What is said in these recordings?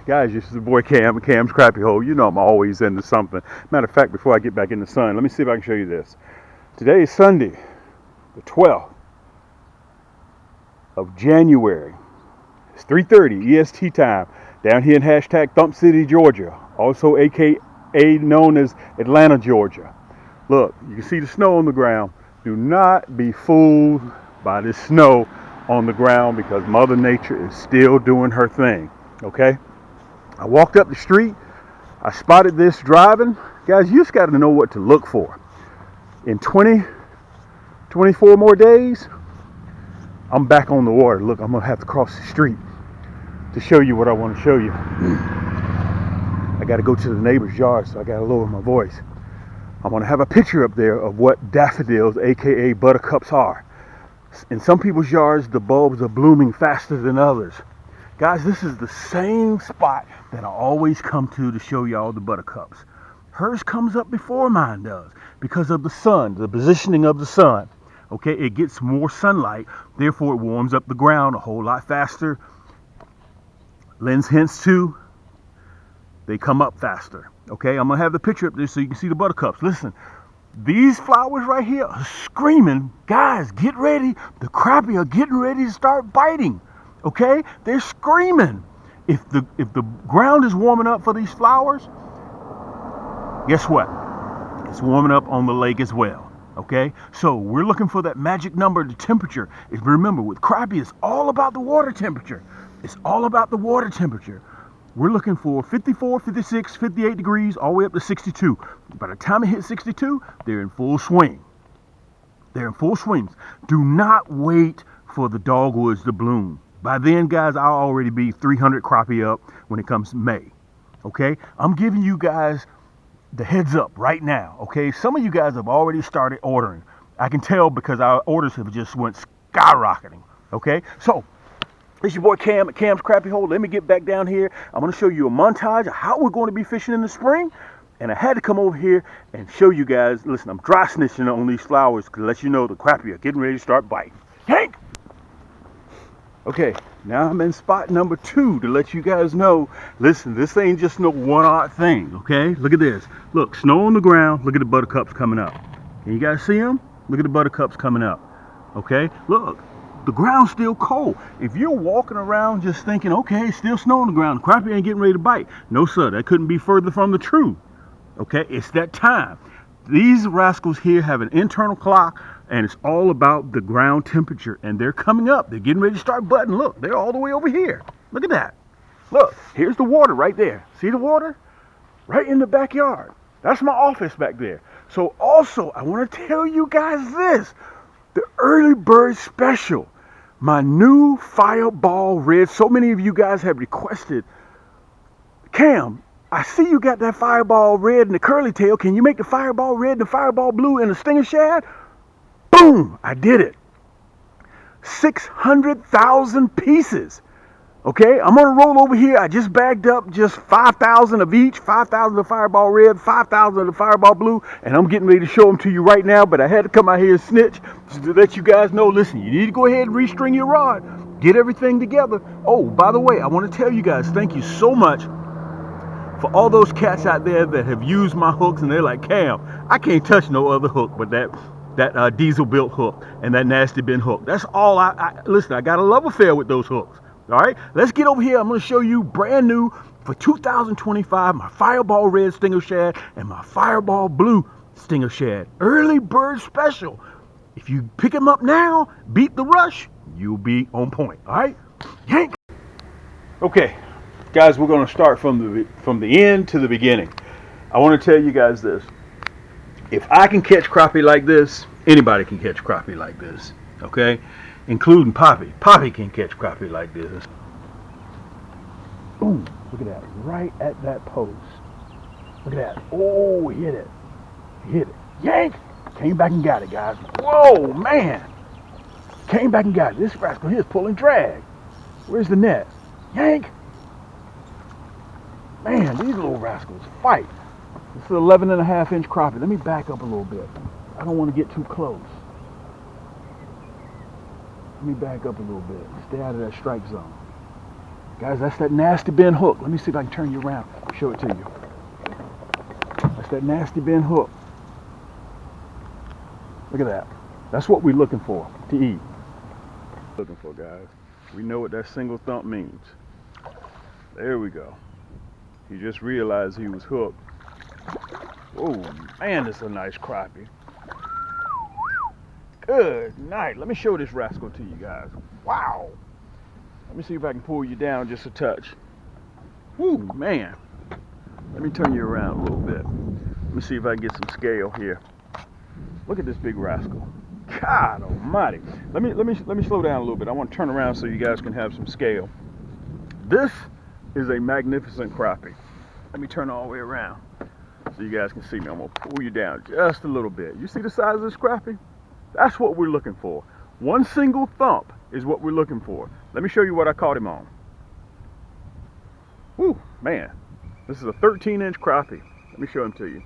Guys, this is the boy Cam, Cam's Crappie Hole. You know I'm always into something. Matter of fact, before I get back in the sun, let me see if I can show you this. Today is Sunday, the 12th of January. It's 3:30 EST time down here in hashtag Thump City, Georgia, also aka known as Atlanta, Georgia. Look, you can see the snow on the ground. Do not be fooled by this snow on the ground because Mother Nature is still doing her thing, okay? I walked up the street. I spotted this driving. Guys, you just got to know what to look for. In 24 more days, I'm back on the water. Look, I'm going to have to cross the street to show you what I want to show you. I got to go to the neighbor's yard, so I got to lower my voice. I'm going to have a picture up there of what daffodils, aka buttercups, are. In some people's yards, the bulbs are blooming faster than others. Guys, this is the same spot that I always come to show y'all the buttercups. Hers comes up before mine does because of the sun, the positioning of the sun. Okay, it gets more sunlight, therefore it warms up the ground a whole lot faster. Lends hints to they come up faster. Okay, I'm gonna have the picture up there so you can see the buttercups. Listen, these flowers right here are screaming, guys, get ready. The crappie are getting ready to start biting. Okay, they're screaming. If the ground is warming up for these flowers, guess what? It's warming up on the lake as well. Okay, so we're looking for that magic number, the temperature. Remember, with crappie, it's all about the water temperature. It's all about the water temperature. We're looking for 54, 56, 58 degrees, all the way up to 62. By the time it hits 62, they're in full swing. They're in full swings. Do not wait for the dogwoods to bloom. By then, guys, I'll already be 300 crappie up when it comes to May. Okay? I'm giving you guys the heads up right now. Okay? Some of you guys have already started ordering. I can tell because our orders have just went skyrocketing. Okay? So, it's your boy Cam at Cam's Crappie Hole. Let me get back down here. I'm going to show you a montage of how we're going to be fishing in the spring. And I had to come over here and show you guys. Listen, I'm dry snitching on these flowers to let you know the crappie are getting ready to start biting. Hank! Okay, now I'm in spot number 2 to let you guys know, listen, this ain't just no one-odd thing, okay? Look at this. Look, snow on the ground. Look at the buttercups coming up. Can you guys see them? Look at the buttercups coming up, okay? Look, the ground's still cold. If you're walking around just thinking, okay, still snow on the ground, the crappie ain't getting ready to bite. No, sir, that couldn't be further from the truth, okay? It's that time. These rascals here have an internal clock, and it's all about the ground temperature, and they're coming up. They're getting ready to start butting. Look, they're all the way over here. Look at that. Look, here's the water right there. See the water? Right in the backyard. That's my office back there. So also, I want to tell you guys this. The early bird special. My new Fireball Red. So many of you guys have requested, Cam, I see you got that Fireball Red and the curly tail. Can you make the Fireball Red and the Fireball Blue and the Stinger Shad? Boom! I did it. 600,000 pieces. Okay, I'm gonna roll over here. I just bagged up just 5,000 of each. 5,000 of Fireball Red, 5,000 of the Fireball Blue, and I'm getting ready to show them to you right now. But I had to come out here and snitch to let you guys know. Listen, you need to go ahead and restring your rod. Get everything together. Oh, by the way, I want to tell you guys, thank you so much for all those cats out there that have used my hooks, and they're like, Cam, I can't touch no other hook but that diesel built hook and that nasty bin hook. That's all listen, I got a love affair with those hooks. All right, let's get over here. I'm going to show you brand new for 2025 my Fireball Red Stinger Shad and my Fireball Blue Stinger Shad. Early bird special. If you pick them up now, beat the rush, you'll be on point. All right, yank. Okay, guys, we're going to start from the end to the beginning. I want to tell you guys this. If I can catch crappie like this, anybody can catch crappie like this, okay? Including Poppy. Poppy can catch crappie like this. Boom, look at that, right at that post. Look at that, oh, he hit it. He hit it, yank! Came back and got it, guys. Whoa, man! Came back and got it. This rascal here is pulling drag. Where's the net? Yank! Man, these little rascals fight. This is 11.5-inch crappie. Let me back up a little bit. I don't want to get too close. Let me back up a little bit. Stay out of that strike zone. Guys, that's that nasty bend hook. Let me see if I can turn you around. Show it to you. That's that nasty bend hook. Look at that. That's what we're looking for to eat. Looking for, guys. We know what that single thump means. There we go. He just realized he was hooked. Oh man, that's a nice crappie. Good night. Let me show this rascal to you guys. Wow. Let me see if I can pull you down just a touch. Woo, man. Let me turn you around a little bit. Let me see if I can get some scale here. Look at this big rascal. God almighty. Let me slow down a little bit. I want to turn around so you guys can have some scale. This is a magnificent crappie. Let me turn all the way around so you guys can see me. I'm going to pull you down just a little bit. You see the size of this crappie? That's what we're looking for. One single thump is what we're looking for. Let me show you what I caught him on. Woo, man. This is a 13-inch crappie. Let me show him to you.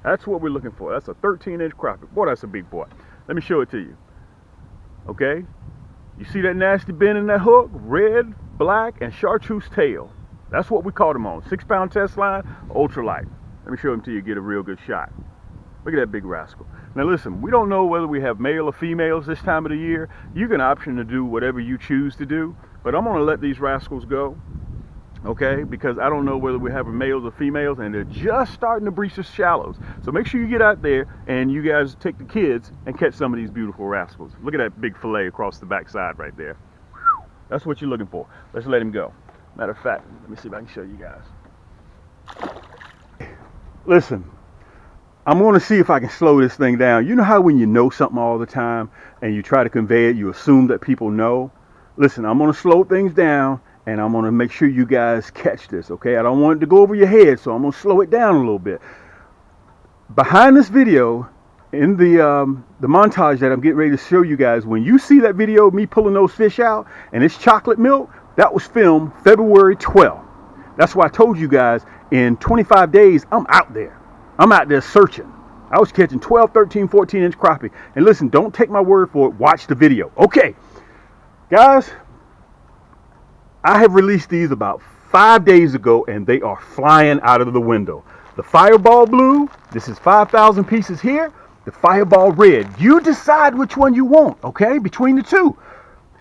That's what we're looking for. That's a 13-inch crappie. Boy, that's a big boy. Let me show it to you. Okay? You see that nasty bend in that hook? Red, black, and chartreuse tail. That's what we caught him on. 6-pound test line, ultralight. Let me show him to you, get a real good shot. Look at that big rascal. Now listen, we don't know whether we have male or females this time of the year. You can option to do whatever you choose to do, but I'm gonna let these rascals go, okay? Because I don't know whether we have males or females, and they're just starting to breach the shallows. So make sure you get out there and you guys take the kids and catch some of these beautiful rascals. Look at that big fillet across the backside right there. That's what you're looking for. Let's let him go. Matter of fact, let me see if I can show you guys. Listen, I'm going to see if I can slow this thing down. You know how when you know something all the time and you try to convey it, you assume that people know? Listen, I'm going to slow things down and I'm going to make sure you guys catch this, okay? I don't want it to go over your head, so I'm going to slow it down a little bit. Behind this video, in the montage that I'm getting ready to show you guys, when you see that video of me pulling those fish out and it's chocolate milk, that was filmed February 12th. That's why I told you guys in 25 days, I'm out there. I'm out there searching. I was catching 12, 13, 14-inch crappie. And listen, don't take my word for it. Watch the video. Okay, guys, I have released these about 5 days ago, and they are flying out of the window. The Fireball Blue, this is 5,000 pieces here. The Fireball Red. You decide which one you want, okay, between the two.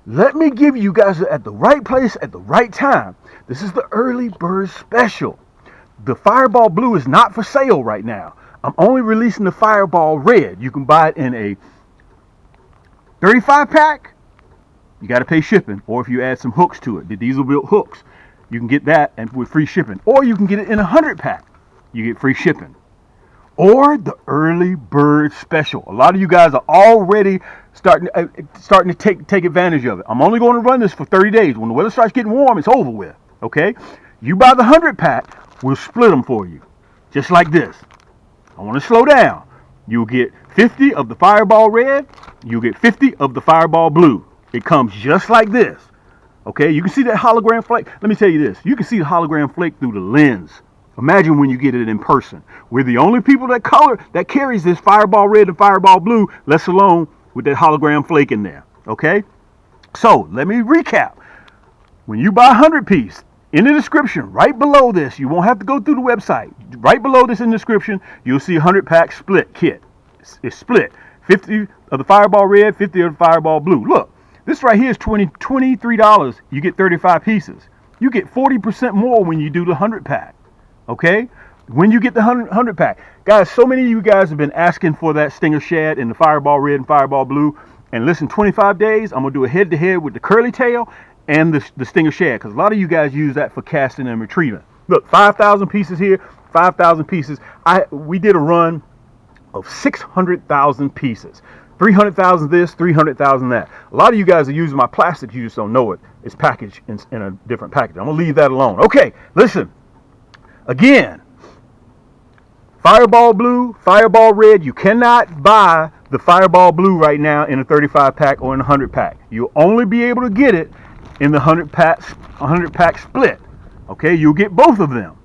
Let me give you guys at the right place at the right time. This is the early bird special. The Fireball Blue is not for sale right now. I'm only releasing the Fireball Red. You can buy it in a 35 pack. You got to pay shipping. Or if you add some hooks to it, the diesel built hooks, you can get that and with free shipping. Or you can get it in a 100 pack. You get free shipping. Or the early bird special. A lot of you guys are already starting to take advantage of it. I'm only going to run this for 30 days. When the weather starts getting warm, it's over with. Okay? You buy the 100 pack, we'll split them for you. Just like this. I want to slow down. You'll get 50 of the Fireball Red. You'll get 50 of the Fireball Blue. It comes just like this. Okay? You can see that hologram flake. Let me tell you this. You can see the hologram flake through the lens. Imagine when you get it in person. We're the only people that carries this Fireball Red and Fireball Blue, let alone with that hologram flake in there. Okay? So, let me recap. When you buy a 100 piece, in the description, right below this, you won't have to go through the website. Right below this in the description, you'll see a 100 pack split kit. It's split. 50 of the Fireball Red, 50 of the Fireball Blue. Look, this right here is $23. You get 35 pieces. You get 40% more when you do the 100 pack. Okay? When you get the 100 pack. Guys, so many of you guys have been asking for that Stinger Shad in the Fireball Red and Fireball Blue. And listen, 25 days, I'm going to do a head-to-head with the curly tail and the Stinger Shad. Because a lot of you guys use that for casting and retrieving. Look, 5,000 pieces here, 5,000 pieces. We did a run of 600,000 pieces. 300,000 this, 300,000 that. A lot of you guys are using my plastic. You just don't know it. It's packaged in a different package. I'm going to leave that alone. Okay, listen. Again, Fireball Blue, Fireball Red, you cannot buy the Fireball Blue right now in a 35 pack or in a 100 pack. You'll only be able to get it in the 100 pack split. Okay, you'll get both of them.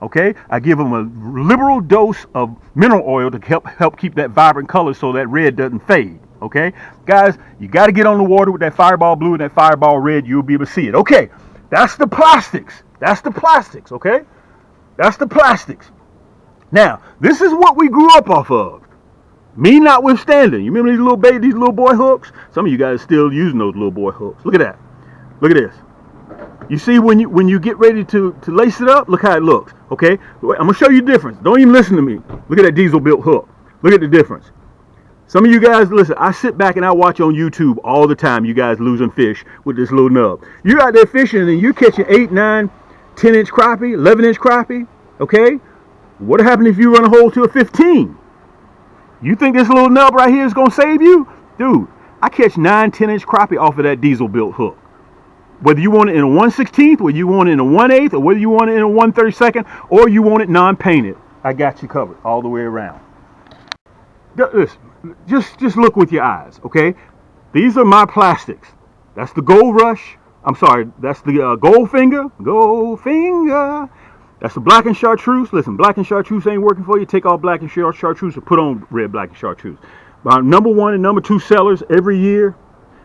Okay, I give them a liberal dose of mineral oil to help keep that vibrant color so that red doesn't fade. Okay, guys, you got to get on the water with that Fireball Blue and that Fireball Red. You'll be able to see it. Okay, That's the plastics. That's the plastics, okay? That's the plastics. Now, this is what we grew up off of. Me notwithstanding. You remember these little boy hooks? Some of you guys still using those little boy hooks. Look at that. Look at this. You see when you get ready to lace it up, look how it looks. Okay? I'm gonna show you the difference. Don't even listen to me. Look at that diesel built hook. Look at the difference. Some of you guys, listen, I sit back and I watch on YouTube all the time, you guys losing fish with this little nub. You're out there fishing and you're catching 8, 9, 10-inch crappie, 11-inch crappie, okay? What happened if you run a hole to a 15? You think this little nub right here is going to save you? Dude, I catch 9, 10-inch crappie off of that diesel built hook. Whether you want it in a 1/16th, whether you want it in a 1/8, or whether you want it in a 1/32, or you want it non-painted, I got you covered all the way around. Listen, just look with your eyes, okay? These are my plastics. That's the Gold Rush. I'm sorry, that's the Goldfinger. Goldfinger. That's the Black and Chartreuse. Listen, Black and Chartreuse ain't working for you. Take off Black and Chartreuse and put on Red, Black, and Chartreuse. Number 1 and number 2 sellers every year,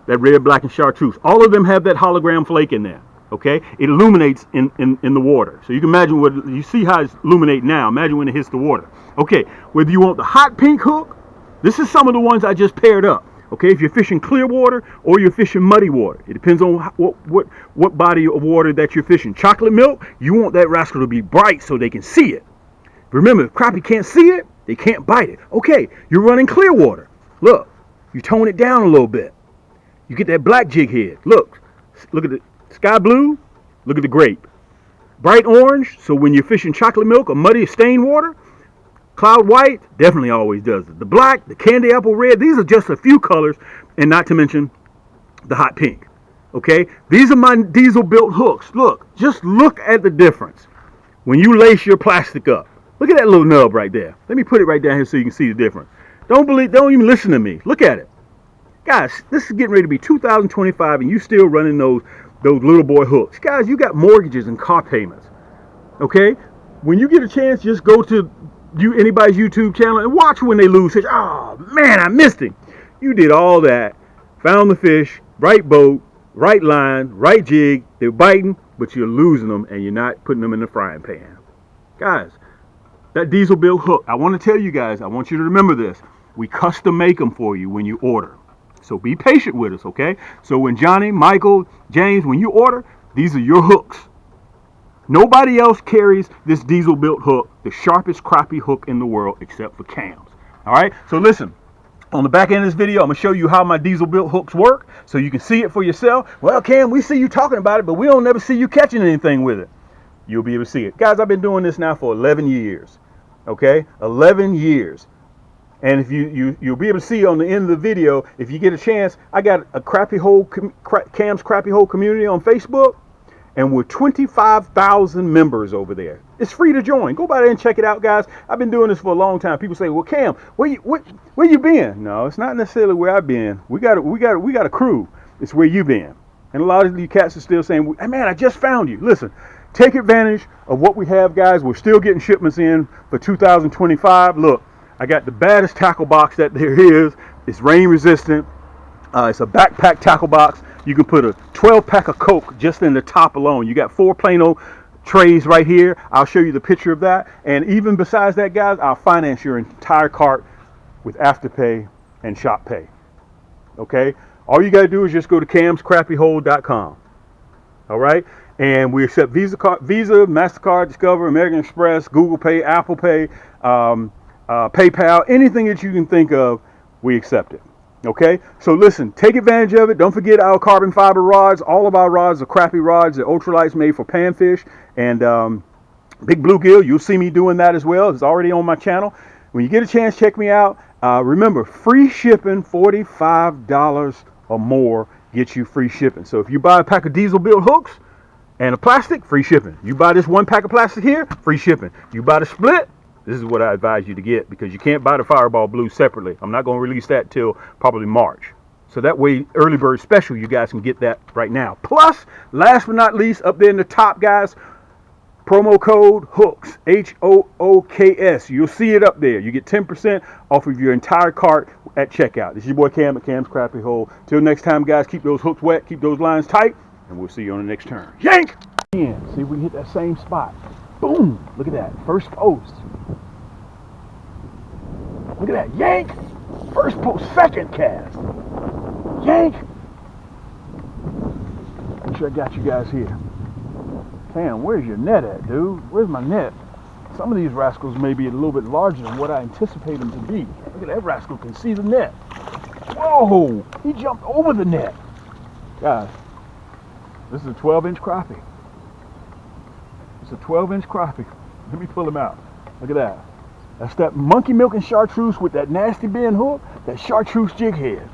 that Red, Black, and Chartreuse. All of them have that hologram flake in there, okay? It illuminates in the water. So you can imagine what, you see how it's illuminating now. Imagine when it hits the water. Okay, whether you want the hot pink hook, this is some of the ones I just paired up. Okay, if you're fishing clear water or you're fishing muddy water, it depends on what body of water that you're fishing. Chocolate milk, you want that rascal to be bright so they can see it. Remember, if crappie can't see it, they can't bite it. Okay, you're running clear water. Look, you tone it down a little bit. You get that black jig head. Look at the sky blue. Look at the grape. Bright orange, so when you're fishing chocolate milk or muddy stained water, cloud white definitely always does it. The black, the candy apple red, these are just a few colors, and not to mention the hot pink. Okay, these are my diesel built hooks. Look, just look at the difference when you lace your plastic up. Look at that little nub right there. Let me put it right down here so you can see the difference. Don't even listen to me. Look at it. Guys, this is getting ready to be 2025 and you still running those little boy hooks. Guys, you got mortgages and car payments. Okay? When you get a chance, just go to anybody's YouTube channel and watch when they lose fish. Oh man, I missed him. You did all that, found the fish, right boat, right line, right jig, they're biting, but you're losing them and you're not putting them in the frying pan. Guys, that diesel built hook, I want to tell you guys, I want you to remember this. We custom make them for you when you order. So be patient with us, okay? So when Johnny, Michael, James, when you order, these are your hooks. Nobody else carries this diesel built hook, the sharpest crappie hook in the world, except for Cam's. All right, so listen, on the back end of this video, I'm gonna show you how my diesel built hooks work so you can see it for yourself. Well, Cam, we see you talking about it, but we don't never see you catching anything with it. You'll be able to see it. Guys, I've been doing this now for 11 years, okay? 11 years. And if you'll be able to see on the end of the video, if you get a chance, I got a Cam's Crappie Hole community on Facebook. And we're 25,000 members over there. It's free to join. Go by there and check it out, guys. I've been doing this for a long time. People say, "Well, Cam, where you been?" No, it's not necessarily where I've been. We got a crew. It's where you been. And a lot of you cats are still saying, "Hey, man, I just found you." Listen, take advantage of what we have, guys. We're still getting shipments in for 2025. Look, I got the baddest tackle box that there is. It's rain resistant. It's a backpack tackle box. You can put a 12-pack of Coke just in the top alone. You got 4 Plano trays right here. I'll show you the picture of that. And even besides that, guys, I'll finance your entire cart with Afterpay and Shop Pay. Okay? All you got to do is just go to camscrappiehole.com. All right? And we accept Visa, MasterCard, Discover, American Express, Google Pay, Apple Pay, PayPal, anything that you can think of, we accept it. Okay, so listen, take advantage of it. Don't forget our carbon fiber rods. All of our rods are crappie rods. They're ultralights made for panfish and big bluegill. You'll see me doing that as well. It's already on my channel. When you get a chance, check me out. Remember, free shipping, $45 or more gets you free shipping. So if you buy a pack of diesel built hooks and a plastic, free shipping. You buy this 1 pack of plastic here, free shipping. You buy the split, this is what I advise you to get, because you can't buy the Fireball Blue separately. I'm not going to release that till probably March. So that way, early bird special, you guys can get that right now. Plus, last but not least, up there in the top, guys, promo code HOOKS, HOOKS. You'll see it up there. You get 10% off of your entire cart at checkout. This is your boy Cam at Cam's Crappie Hole. Till next time, guys, keep those hooks wet, keep those lines tight, and we'll see you on the next turn. Yank! See if we can hit that same spot. Boom! Look at that. First post. Look at that. Yank! First post, second cast. Yank! Make sure I got you guys here. Damn, where's your net at, dude? Where's my net? Some of these rascals may be a little bit larger than what I anticipate them to be. Look at that rascal can see the net. Whoa! He jumped over the net. Guys, this is a 12-inch crappie. It's a 12-inch crappie. Let me pull him out. Look at that. That's that monkey milk and chartreuse with that nasty bend hook, that chartreuse jig head.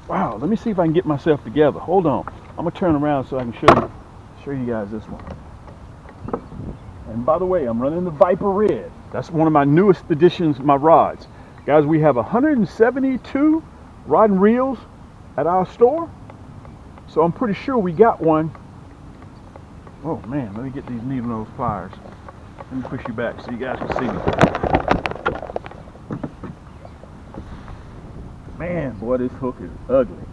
Wow, let me see if I can get myself together. Hold on. I'm gonna turn around so I can show you guys this one. And by the way, I'm running the Viper Red. That's one of my newest additions, my rods. Guys, we have 172 rod and reels at our store. So I'm pretty sure we got one. Oh man, let me get these needle nose pliers. Let me push you back so you guys can see me. Man, boy, this hook is ugly.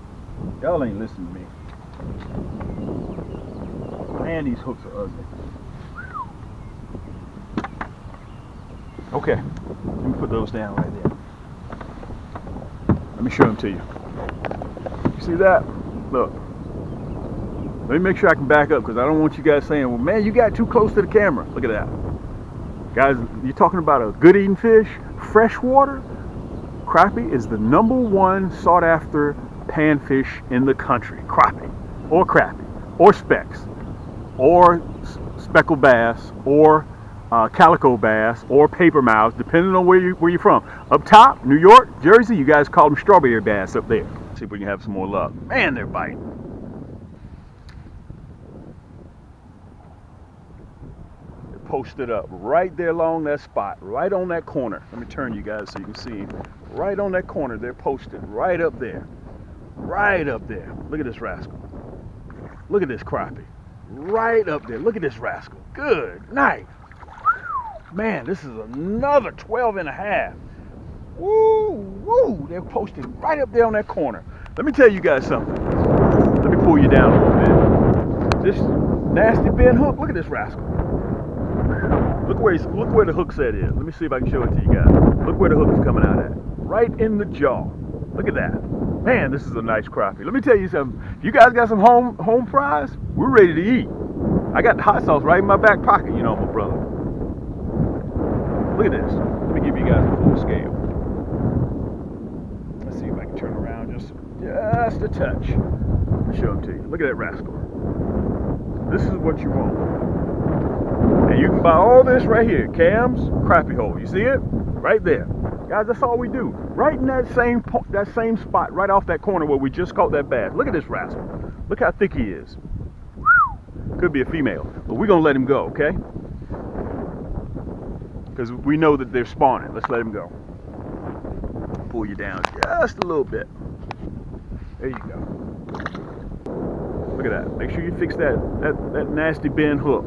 Y'all ain't listening to me. Man, these hooks are ugly. Okay, let me put those down right there. Let me show them to you. You see that? Look. Let me make sure I can back up because I don't want you guys saying, well, man, you got too close to the camera. Look at that. Guys, you're talking about a good eating fish, freshwater. Crappie is the #1 sought after panfish in the country. Crappie, or specks, or speckled bass, or calico bass, or paper mouths, depending on where you're from. Up top, New York, Jersey, you guys call them strawberry bass up there. See if we can have some more luck. Man, they're biting. They're posted up right there along that spot, right on that corner. Let me turn you guys so you can see. Right on that corner, they're posted right up there. Right up there. Look at this rascal. Look at this crappie. Right up there. Look at this rascal. Good night. Man, this is another 12 and a half. Woo, woo. They're posted right up there on that corner. Let me tell you guys something. Let me pull you down a little bit. This nasty bend hook. Look at this rascal. Look where the hook set is. Let me see if I can show it to you guys. Look where the hook is coming out at. Right in the jaw. Look at that. Man, this is a nice crappie. Let me tell you something. If you guys got some home fries, we're ready to eat. I got the hot sauce right in my back pocket, you know, my brother. Look at this. Let me give you guys a full scale. Let's see if I can turn around just a touch. I'll show them to you. Look at that rascal. This is what you want. And you can buy all this right here. Cam's crappie hole. You see it? Right there. Guys, that's all we do. Right in that same spot, right off that corner where we just caught that bass. Look at this rascal. Look how thick he is. Could be a female, but we're gonna let him go, okay? Because we know that they're spawning. Let's let him go. Pull you down just a little bit. There you go. Look at that. Make sure you fix that nasty bend hook.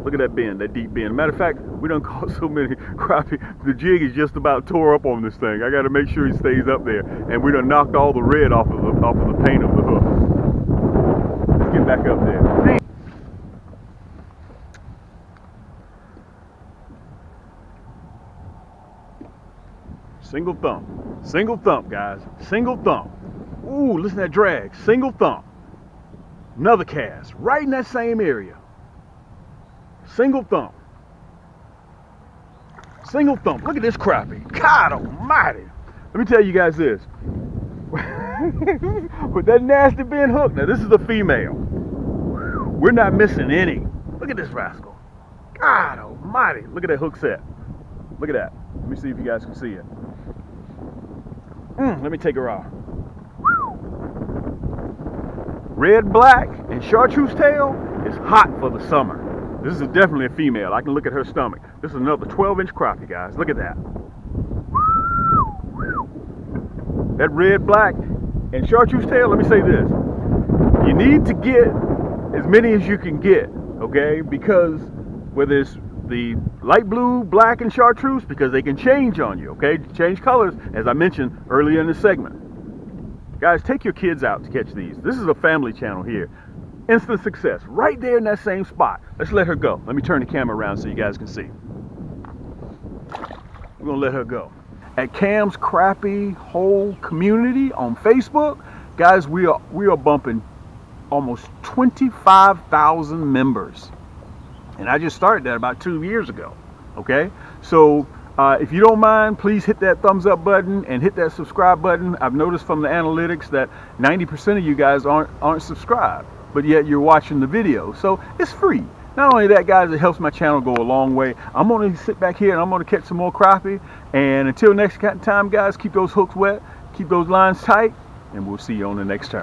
Look at that bend, that deep bend. Matter of fact, we done caught so many crappie. The jig is just about tore up on this thing. I got to make sure he stays up there. And we done knocked all the red off of the paint of the hook. Let's get back up there. Man. Single thump. Single thump, guys. Single thump. Ooh, listen to that drag. Single thump. Another cast. Right in that same area. Single thump. Single thump. Look at this crappie. God almighty. Let me tell you guys this. With that nasty bend hook, now this is a female. We're not missing any. Look at this rascal. God almighty. Look at that hook set. Look at that. Let me see if you guys can see it. Let me take her off. Red, black, and chartreuse tail is hot for the summer. This is definitely a female. I can look at her stomach. This is another 12-inch crappie, guys. Look at that. That red, black, and chartreuse tail, let me say this. You need to get as many as you can get, okay? Because whether it's the light blue, black, and chartreuse, because they can change on you, okay? Change colors, as I mentioned earlier in the segment. Guys, take your kids out to catch these. This is a family channel here. Instant success, right there in that same spot. Let's let her go. Let me turn the camera around so you guys can see. We're gonna let her go. At Cam's Crappie whole community on Facebook, guys, we are bumping almost 25,000 members. And I just started that about 2 years ago, okay? So if you don't mind, please hit that thumbs up button and hit that subscribe button. I've noticed from the analytics that 90% of you guys aren't subscribed, but yet you're watching the video. So it's free. Not only that, guys, it helps my channel go a long way. I'm going to sit back here and I'm going to catch some more crappie. And until next time, guys, keep those hooks wet, keep those lines tight, and we'll see you on the next turn.